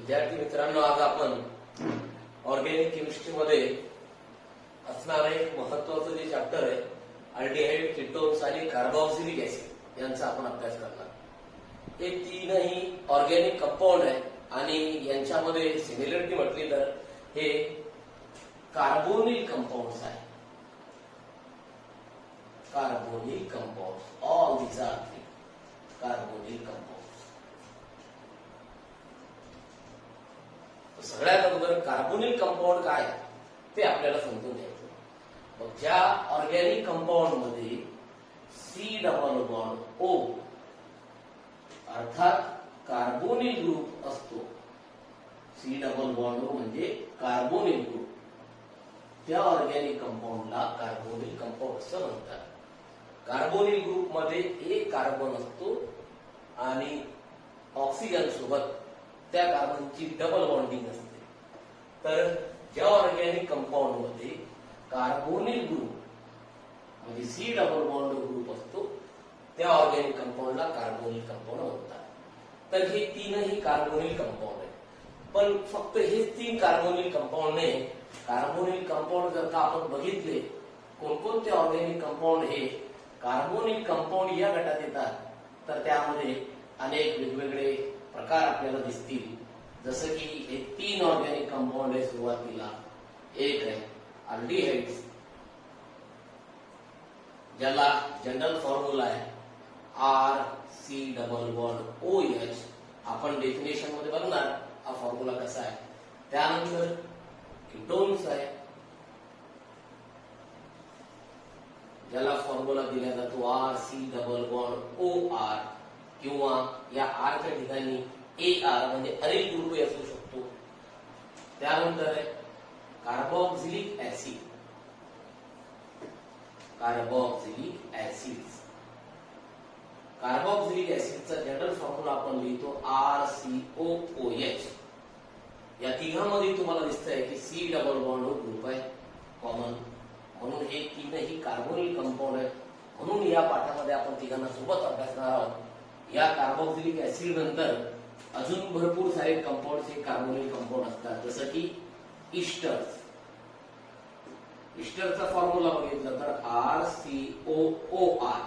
विद्यार्थी मित्रांनो, आज आपण ऑर्गॅनिक केमिस्ट्री मध्ये असणारं एक महत्वाचं जे चॅप्टर आहे अल्डिहाइड, कीटोन्स आणि कार्बोक्सिलिक ऍसिड यांचा आपण अभ्यास करणार. हे तीनही ऑर्गॅनिक कंपाऊंड आहे आणि यांच्यामध्ये सिमिलरिटी म्हटली तर हे कार्बोनिल कंपाऊंड्स आहे. Carbonyl compounds, all these are carbonyl compounds. सगळ्यात अगोदर कार्बोनिल कंपाऊंड काय ते आपल्याला समजून घ्यायचं. मग ज्या ऑर्गॅनिक कंपाऊंड मध्ये सी डबल बॉन्ड ओ अर्थात कार्बोनिल ग्रुप असतो, सी डबल बॉन्ड ओ म्हणजे कार्बोनिल ग्रुप, त्या ऑर्गॅनिक कंपाऊंडला कार्बोनिल कंपाऊंड असं म्हणतात. कार्बोनिल ग्रुप मध्ये एक कार्बन असतो आणि ऑक्सिजन सोबत त्या कार्बनची डबल बॉन्डिंग असते. तर ज्या ऑर्गॅनिक कंपाऊंड मध्ये कार्बोनिल ग्रुप म्हणजे सी डबल बॉन्ड ग्रुप असतो त्या ऑर्गॅनिक कंपाऊंडला कार्बोनिल कंपाऊंड म्हणतात. तर हे तीनही कार्बोनिल कंपाऊंड आहे. पण फक्त हेच तीन कार्बोनिल कंपाऊंड नाही. कार्बोनिल कंपाऊंड जर का आपण बघितले कोणकोणते ऑर्गॅनिक कंपाऊंड हे कार्बोनिल कंपाऊंड या गटात येतात, तर त्यामध्ये अनेक वेगवेगळे प्रकार आपल्याला दिसतील. जसं की हे तीन ऑर्गॅनिक कंपाऊंड आहे. सुरुवातीला एक आहे अल्डिहाइड्स, ज्याला जनरल फॉर्म्युला आहे R C double bond O H. आपण डेफिनेशन मध्ये बघणार हा फॉर्म्युला कसा आहे. त्यानंतर कीटोन्स आहे, ज्याला फॉर्म्युला दिला जातो R C double bond O R, किंवा या आरच्या ठिकाणी ए आर म्हणजे अनिल ग्रुप असू शकतो. त्यानंतर आहे carboxylic acid, carboxylic acid. Carboxylic ऍसिडचा जनरल फॉर्म्युला आपण लिहितो are C O O H. या तिघांमध्ये तुम्हाला दिसतंय की सी डबल बॉन्ड ग्रुप आहे कॉमन, म्हणून हे तीनही कार्बोनिल कंपाऊंड आहे. म्हणून या पाठामध्ये आपण तिघांना सोबत अभ्यासणार आहोत. या कार्बोक्सिलिक ऍसिड नंतर अजून भरपूर सारे कंपाऊंड हे कार्बोनिल कंपाऊंड असतात, जसं की इस्टर्स. इस्टरचा फॉर्म्युला बघितलं तर are C O O R.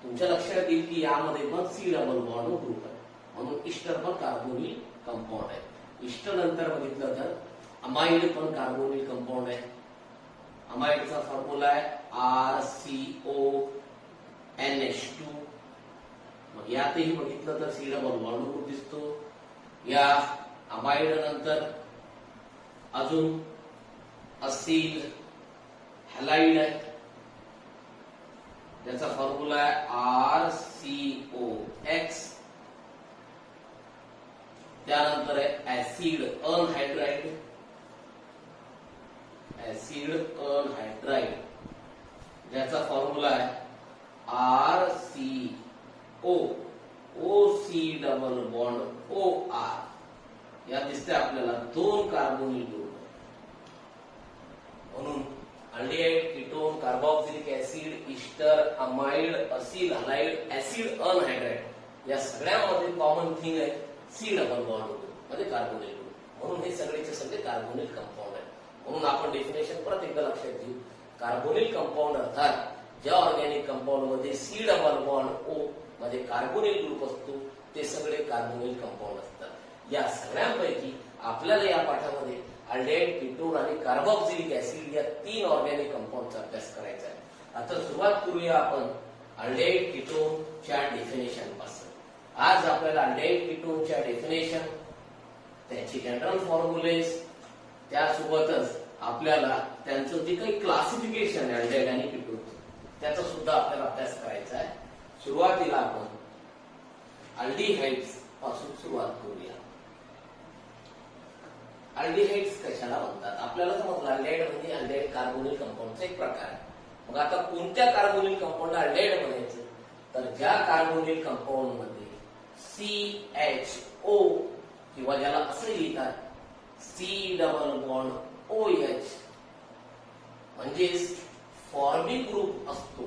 तुमच्या लक्षात येईल की यामध्ये पण सी डबल बॉन्ड ग्रुप आहे, म्हणून इस्टर पण कार्बोनिल कंपाऊंड आहे. इस्टर नंतर बघितलं तर अमाइड पण कार्बोनिल कंपाऊंड आहे. अमाइडचा फॉर्म्युला आहे R C O N H two. मग यातही बघितलं तर सी डबल बॉन्ड ग्रुप दिसतो. या अमाइड नंतर अजून असील हॅलाइड आहे, ज्याचा फॉर्म्युला आहे आर सी ओ एक्स. त्यानंतर आहे ऍसिड अनहायड्राइड, ऍसिड अनहायड्राइड, ज्याचा फॉर्म्युला आहे R C O O C double bond O R. या दिसते आपल्याला दोन कार्बोनिल ग्रुप. म्हणून aldehyde, ketone, carboxylic acid, ester, amide, acyl halide, acid anhydride या सगळ्यामध्ये कॉमन थिंग आहे सी डबल बॉन्ड ग्रुप म्हणजे कार्बोनिल ग्रुप. म्हणून हे सगळेचे सगळे कार्बोनिल कंपाऊंड आहे. म्हणून आपण डेफिनेशन परत एकदा लक्षात घेऊ. कार्बोनिल कंपाऊंड अर्थात ज्या ऑर्गॅनिक कंपाऊंड मध्ये सी डबल बॉन्ड ओ मध्ये कार्बोनिल ग्रुप असतो ते सगळे कार्बोनिल कंपाऊंड असतात. या सगळ्यांपैकी आपल्याला या पाठामध्ये अल्डिहाइड, कीटोन आणि कार्बोक्सिलिक ऍसिड या तीन ऑर्गॅनिक कंपाऊंडचा अभ्यास करायचा आहे. आता सुरुवात करूया आपण अल्डिहाइड, कीटोनच्या डेफिनेशन पासून. आज आपल्याला अल्डिहाइड, कीटोनच्या डेफिनेशन, त्याची जनरल फॉर्म्युलेस, त्यासोबतच आपल्याला त्यांचं जे काही क्लासिफिकेशन आहे अल्डिहाइड आणि कीटोनचं त्याचा सुद्धा आपल्याला अभ्यास करायचा आहे. सुरुवातीला आपण अल्डिहाइड्स पासून सुरुवात करूया. अल्डिहाइड्स कशाला म्हणतात आपल्याला समजलं. अल्डिहाइड म्हणजे अल्डिहाइड कार्बोनिल कंपाऊंडचा एक प्रकार आहे. मग आता कोणत्या कार्बोनिल कंपाऊंडला अल्डिहाइड म्हणायचं, तर ज्या कार्बोनिल कंपाऊंड मध्ये सी एच ओ किंवा ज्याला असं लिहितात C double bond O H म्हणजेच फॉर्मिक ग्रुप असतो.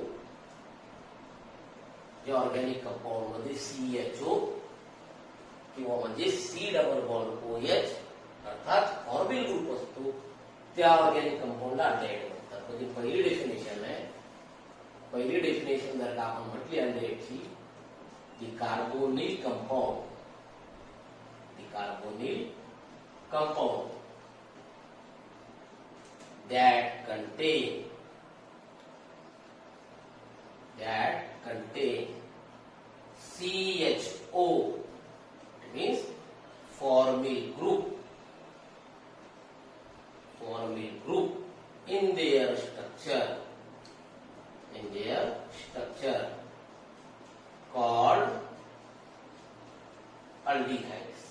जे ऑर्गॅनिक कंपाऊंड मध्ये CHO किंवा म्हणजे सी डबल बॉन्ड OH अर्थात फॉर्मिल ग्रुप असतो त्या ऑर्गॅनिक कंपाऊंडला अल्डिहाइड म्हणतात. म्हणजे पहिली डेफिनेशन आहे, पहिली डेफिनेशन जर का आपण म्हटली अल्डिहाइडची, the carbonyl compound, the carbonyl compound that contain CHO, it means formyl group in their structure called aldehydes.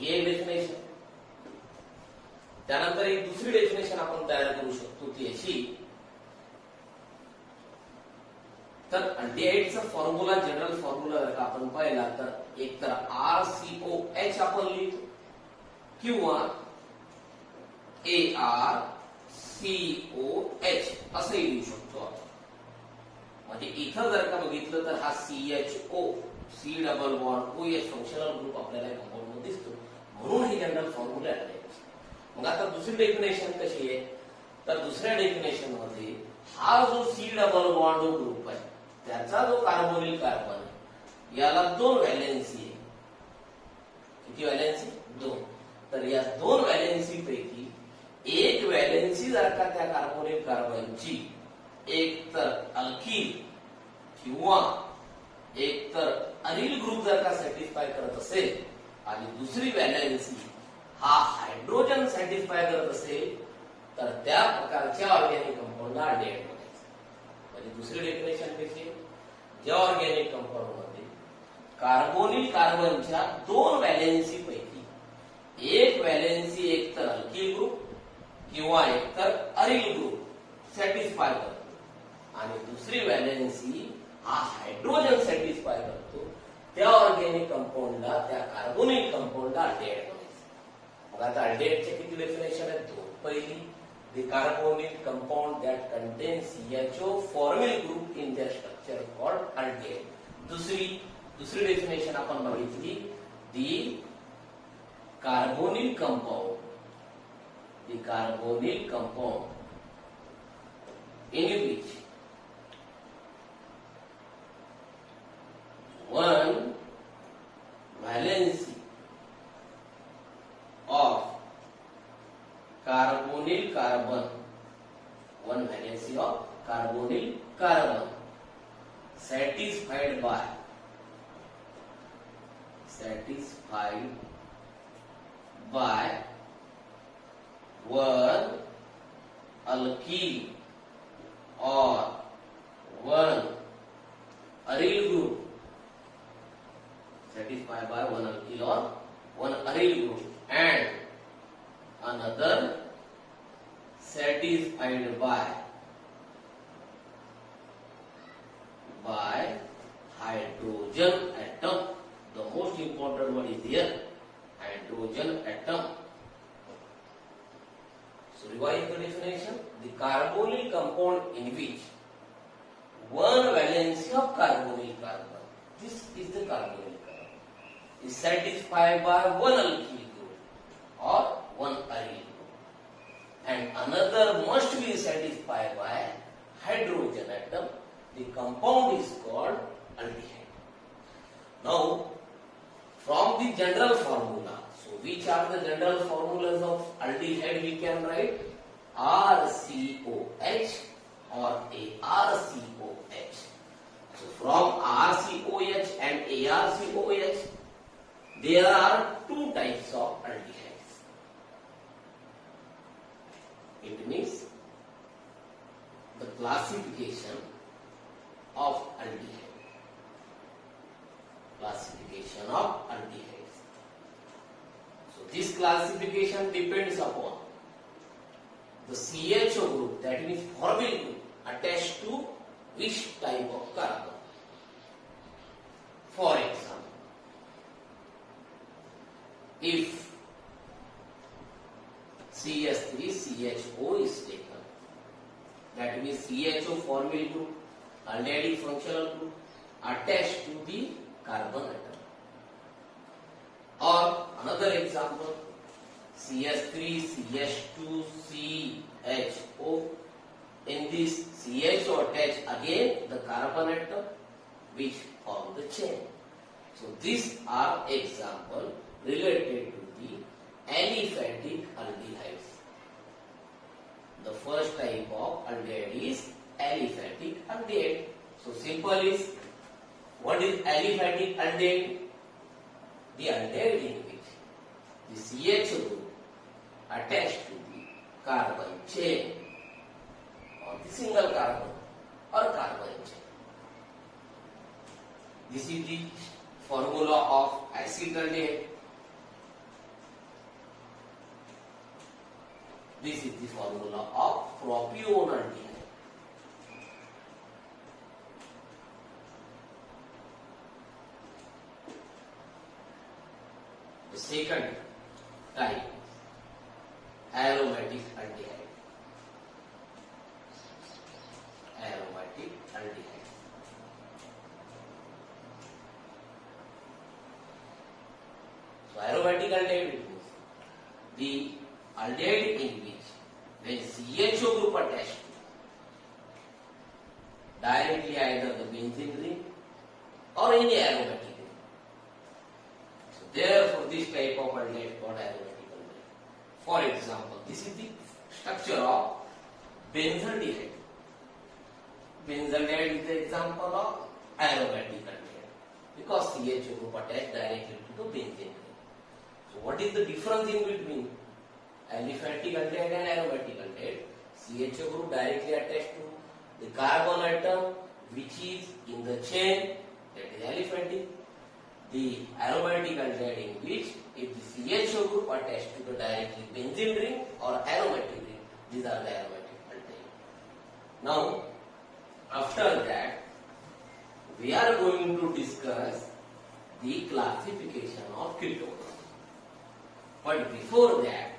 ये डेफिनेशन. त्यानंतर एक दुसरी डेफिनेशन आपण तयार करू शकतो ती अशी, तर अल्डिहाइडचा फॉर्म्युला, जनरल फॉर्म्युला जर का आपण पाहिला तर एक तर RCOH आपण लिहितो किंवा ArCOH असंही लिहू शकतो आपण. म्हणजे इथं जर का बघितलं तर हा CHO, C double bond OH functional group आपल्याला कंपाऊंड मध्ये दिसतो, म्हणून ही जनरल फॉर्म्युला आहे. मग आता दुसरी डेफिनेशन कशी आहे, तर दुसऱ्या डेफिनेशन मध्ये हा जो C डबल बॉन्ड ग्रुप आहे त्याचा जो कार्बोनिल कार्बन आहे याला 2 व्हॅलेन्सी आहे. किती व्हॅलेन्सी? 2. तर या 2 व्हॅलेन्सी पैकी एक व्हॅलेन्सी जर का त्या कार्बोनिल कार्बनची एक तर अल्किल किंवा एक तर अनिल ग्रुप जर का सॅटिस्फाय करत असेल आणि दुसरी व्हॅलेन्सी हा हायड्रोजन सॅटिस्फाय करत असेल तर त्या प्रकारच्या ऑर्गॅनिक कंपाऊंडला अल्डिहाइड म्हणायचं. म्हणजे दुसरी डेफिनेशन कशी, ज्या ऑर्गॅनिक कंपाऊंड मध्ये कार्बोनिल कार्बनच्या 2 व्हॅलेन्सी पैकी एक व्हॅलेन्सी एक तर अल्किल ग्रुप किंवा एक तर अरिल ग्रुप सॅटिस्फाय करतो आणि दुसरी व्हॅलेन्सी हा हायड्रोजन सॅटिस्फाय करतो, त्या ऑर्गॅनिक कंपाऊंडला, त्या कार्बोनिल कंपाऊंडला अल्डिहाइड म्हणायचं. मग आता अल्डिहाइडचे किती डेफिनेशन आहेत? 2. पहिली, the carbonyl compound that contains CHO formal group in their structure called aldehyde. दुसरी डेफिनेशन आपण बघितली, the carbonyl compound in which one valency of carbonyl carbon, one valency of carbonyl carbon satisfied by one alkyl or one aryl group, satisfied by one alkyl or one aryl group, and another satisfied by hydrogen atom. The most important one is here, hydrogen atom. So revise the definition. The carbonyl compound in which one valency of carbonyl carbon, this is the carbonyl carbon, is satisfied by one alkyl group or one aryl group, and another must be satisfied by hydrogen atom. The compound is called aldehyde. Now, from the general formula, so which are the general formulas of aldehyde? We can write RCOH or ARCOH. So from RCOH and ARCOH, there are 2 types of aldehydes. It means the classification of aldehyde. Classification of aldehydes. So this classification depends upon the CHO group, that means formyl group, attached to which type of carbon. For example, if CH3CHO is taken, that means CHO formyl group, aldehyde functional group, attached to the carbon atom. Or another example, CH3, CH2, CHO. In this CHO attach again the carbon atom which form the chain. So these are example related to the aliphatic aldehydes. The first type of aldehyde is aliphatic aldehyde. So simple is, what is aliphatic aldehyde? The aldehyde in which the CH group attached to the carbon chain or the single carbon or carbon chain. This is the formula of acetaldehyde. This is the formula of propionaldehyde. The second type, aromatic aldehyde. Aromatic aldehyde. So aromatic aldehyde means the aldehyde in which when CHO group attached to directly either the benzene ring or any aromatic ring. So therefore this type of aldehyde called aromatic aldehyde. For example, this is the structure of benzaldehyde. Benzaldehyde is the example of aromatic aldehyde because CHO group attached directly to the benzene ring. So what is the difference in between aliphatic aldehyde and aromatic aldehyde? CHO group directly attached to the carbon atom which is in the chain, that is aliphatic. The aromatic aldehyde in which if the CHO group attached to the directly benzene ring or aromatic ring, these are the aromatic aldehyde. Now after that we are going to discuss the classification of ketones. But before that,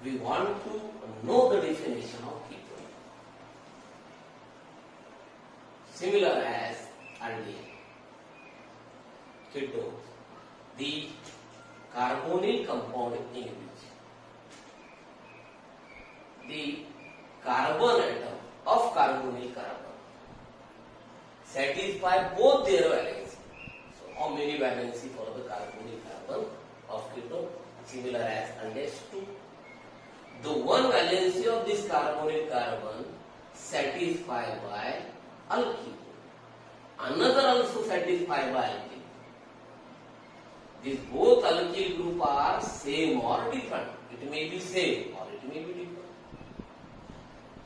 we want to know the definition of ketone. Similar as aldehyde. Ketone, the carbonyl compound in which the carbon atom of carbonyl carbon satisfy both their valency. So how many valency for the carbonyl carbon of ketone? Similar as aldehyde 2. The one valency of this carbonyl carbon satisfied by alkyl. Another also satisfied by alkyl. These both alkyl group are same or different. It may be same or it may be different.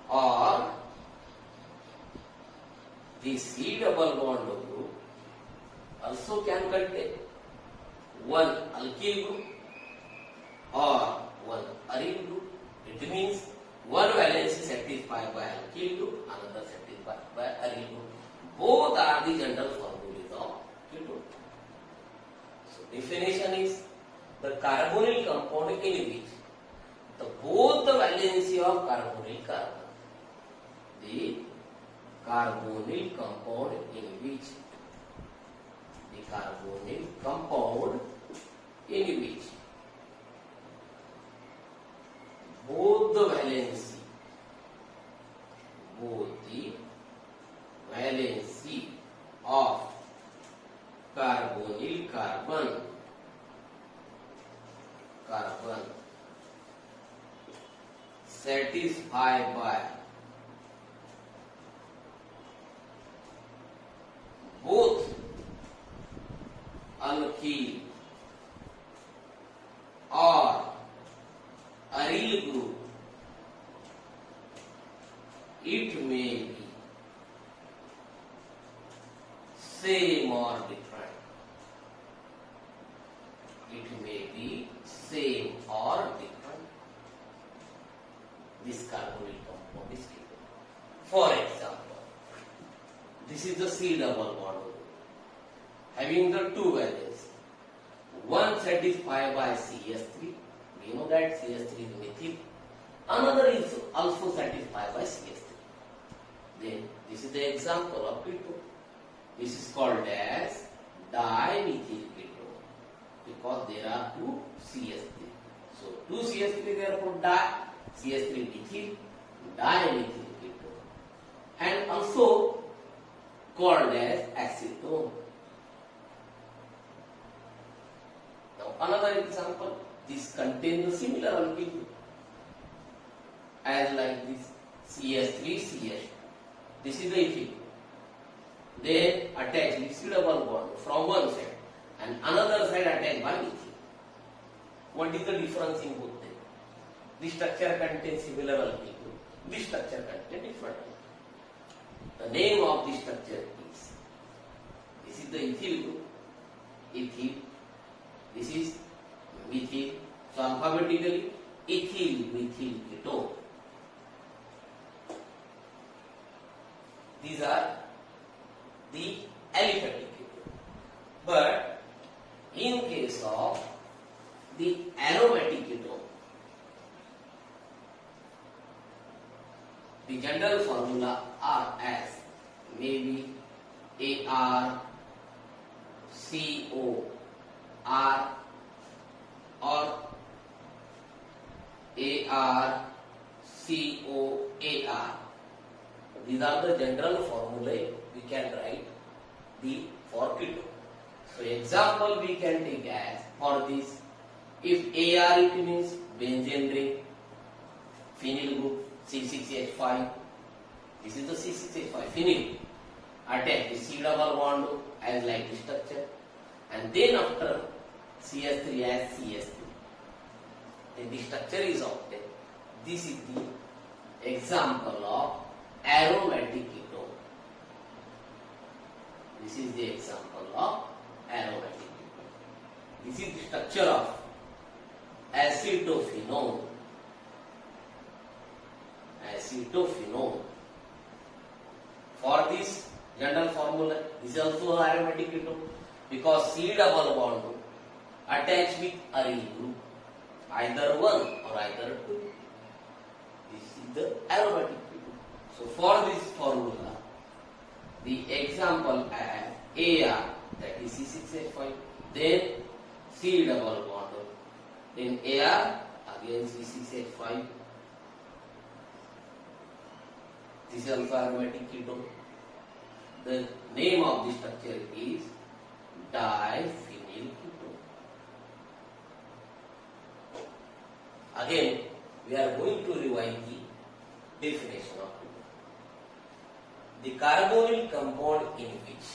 Or the C double bond group also can contain one alkyl group or one aryl group. It means one valency satisfied by alkyl group, another satisfied by aryl group. Both are the general formulas of ketone. So definition is the carbonyl compound in which both the valency of carbonyl carbon. The carbonyl compound in which both the valency of carbonyl carbon satisfied by both alkyl or aryl group, it may be same or different. It may be same or different. This carbonyl compound is given. For example, this is the C double bond having the two valency. One satisfied by CH3. We know that CH3 is methyl. Another is also satisfied by CH3. Then this is the example of ketone. This is called as dimethyl ketone because there are two CH3. So 2 CH3 therefore CH3 methyl dimethyl ketone, and also called as acetone. Now another example, this contains the similar alkyl group as like this CH3CH. This is the ethyl. Then attach this double bond from one side and another side attached by methyl. What is the difference in both them? This structure contains similar alkyl group. This structure contains different. The name of this structure is, this is the ethyl group, ethyl. This is methyl. So alphabetically, ethyl methyl ketone. These are the aliphatic ketone. But in case of the aromatic ketone, the general formula are as maybe ArCOR or ArCOAR. These are the general formulae we can write for ketone. So example we can take as for this, if AR it means benzene ring, phenyl group C6H5. This is the C6H5 phenyl. Attach the C double bond as like this structure, and then after CH3 as CH3. Then the structure is obtained. This is the example of aromatic ketone. This is the example of aromatic ketone. This is the structure of acetophenone. Acetophenone. For this general formula, this is also aromatic ketone because C double bond attached with aryl group, either one or either two. This is the aromatic ketone. So for this formula, the example as AR, that is C6H5, then C double bond, then AR, again C6H5. This is also aromatic ketone. The name of the structure is diphenyl ketone. Again, we are going to revise the definition of ketone. The carbonyl compound in which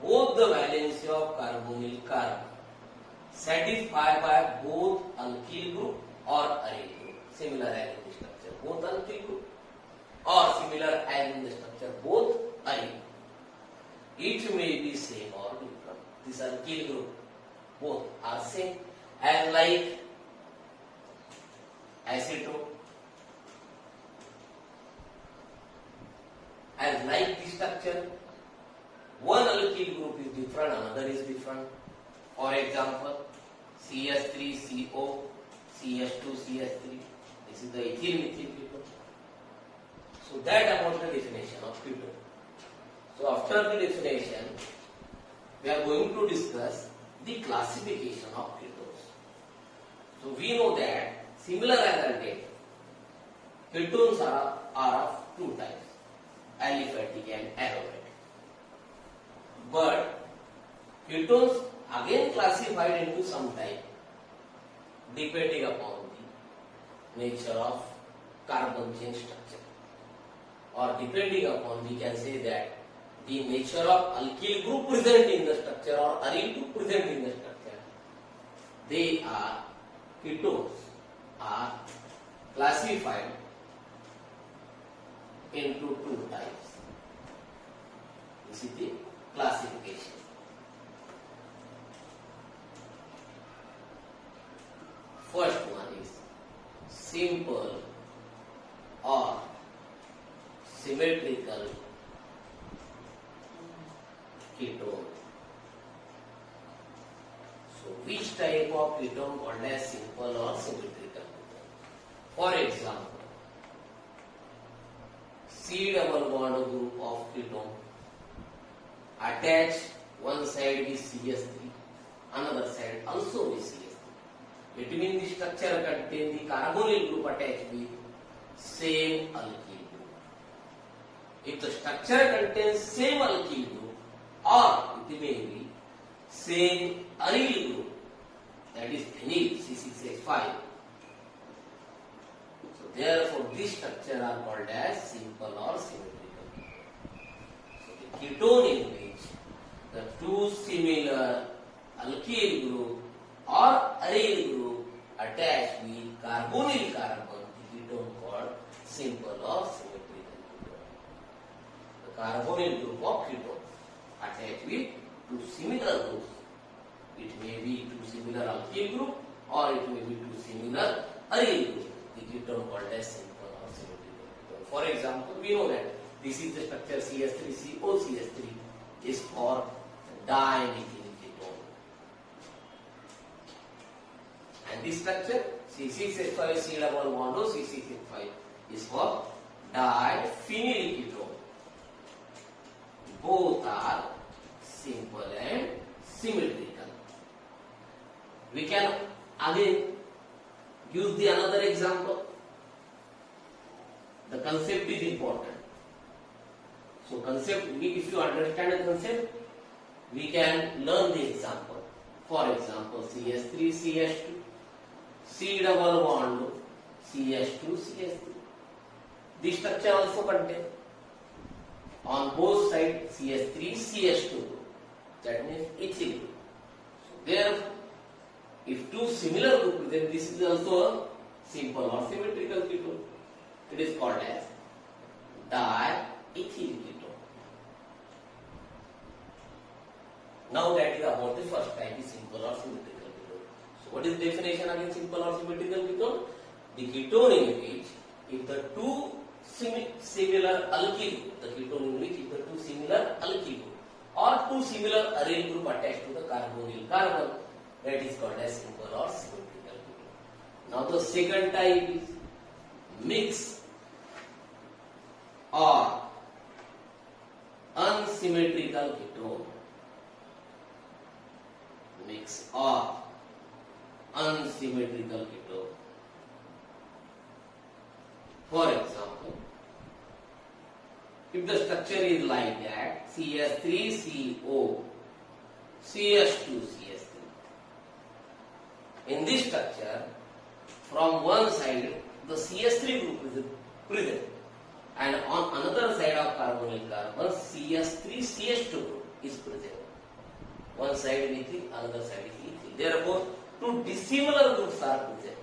both the valency of carbonyl carbon satisfy by both alkyl group or aryl group, similar as in the structure, both alkyl group, or similar as in the structure, both aryl. It may be same or different. This alkyl group, both are same, as like acetone, as like the structure. One alkyl group is different, another is different. For example, CH3CO, CH2CH3. This is the ethyl methyl ketone. So that about the definition of ketone. So after the definition, we are going to discuss the classification of ketones. So we know that similar as aldehyde, ketones are of two types, aliphatic and aromatic. But ketones again classified into some type depending upon the nature of carbon chain structure, or depending upon, we can say that the nature of alkyl group present in the structure or aryl group present in the structure. They are ketones are classified into two types. This is the classification. First one is simple or symmetrical ketone. So which type of ketone called as simple or symmetrical ketone? For example, C double bond group of ketone attached one side with CH3, another side also with CH3. It means the structure contains the carbonyl group attached with same alkyl group. If the structure contains same alkyl group, or it may be same aryl group, that is phenyl C6H5. So therefore this structure are called as simple or symmetrical. So the ketone in which the two similar alkyl group or aryl group attached with carbonyl carbon, the ketone called simple or symmetrical ketone. The carbonyl group of ketone attached with two similar groups. It may be two similar alkyl group or it may be two similar aryl group. The ketone called as simple or symmetrical ketone. For example, we know that this is the structure CH3COCH3 is for dimethyl ketone. And this structure C6H5 C double bond O C6H5 is for diphenyl ketone. Both are simple and symmetrical. We can again use the another example. The concept is important. So concept, if you understand the concept, we can learn the example. For example, CH3CH2, C double bond CH2CH3. This structure also contains on both sides CH3CH2. That means ethyl group. So therefore, if two similar groups, then this is also a simple or symmetrical ketone. It is called as diethyl ketone. Now that is about the first type, is simple or symmetrical ketone. So what is the definition again simple or symmetrical ketone? The ketone in which if the two similar alkyl group, the ketone in which if the two similar alkyl group or two similar aryl group attached to the carbonyl carbon, that is called as simple or symmetrical ketone. Now the second type is mixed or unsymmetrical ketone. Mixed or unsymmetrical ketone. For example, if the structure is like that, CH3CO, CH2CH3. In this structure, from one side the CH3 group is present, and on another side of carbonyl carbon CH3CH2 group is present. One side is ethyl, another side is ethyl. Therefore, two dissimilar groups are present.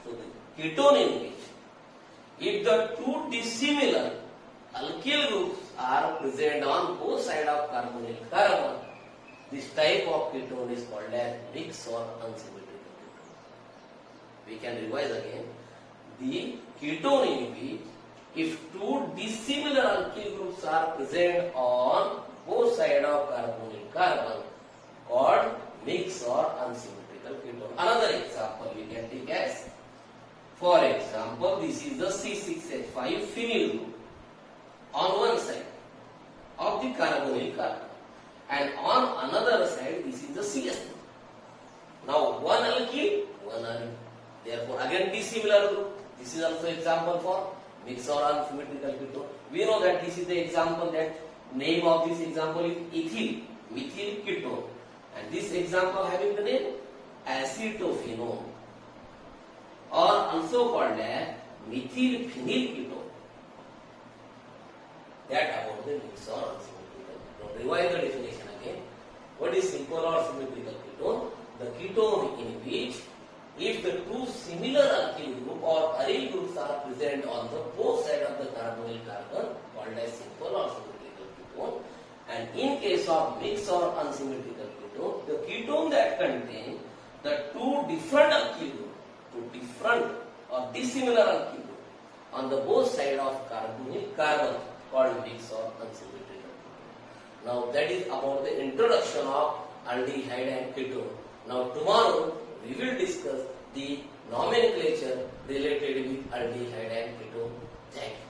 So the ketone in which if the two dissimilar alkyl groups are present on both sides of carbonyl carbon, this type of ketone is called as mixed or unsymmetrical ketone. We can revise again. The ketone in which if two dissimilar alkyl groups are present on both sides of carbonyl carbon, called mixed or unsymmetrical ketone. Another example we can take as, for example, this is the C6H5 phenyl group on one side of the carbonyl carbon, and on another side this is the CH3. Now one alkyl, one aryl. Therefore again dissimilar group. This is also example for mixed or unsymmetrical ketone. We know that this is the example, that name of this example is ethyl methyl ketone, and this example having the name acetophenone, or also called as methyl phenyl ketone. That about the mixed or unsymmetrical ketone. Revise the definition again. What is simple or symmetrical ketone? The ketone in which if the two similar alkyl group or aryl groups are present on the both sides of the carbonyl carbon, called as simple or symmetrical ketone. And in case of mixed or unsymmetrical ketone, the ketone that contains the two different alkyl groups, two different or dissimilar alkyl groups on the both sides of carbonyl carbon, called mixed or unsymmetrical ketone. Now that is about the introduction of aldehyde and ketone. Now tomorrow we will discuss the nomenclature related with aldehyde and ketone. Thank you.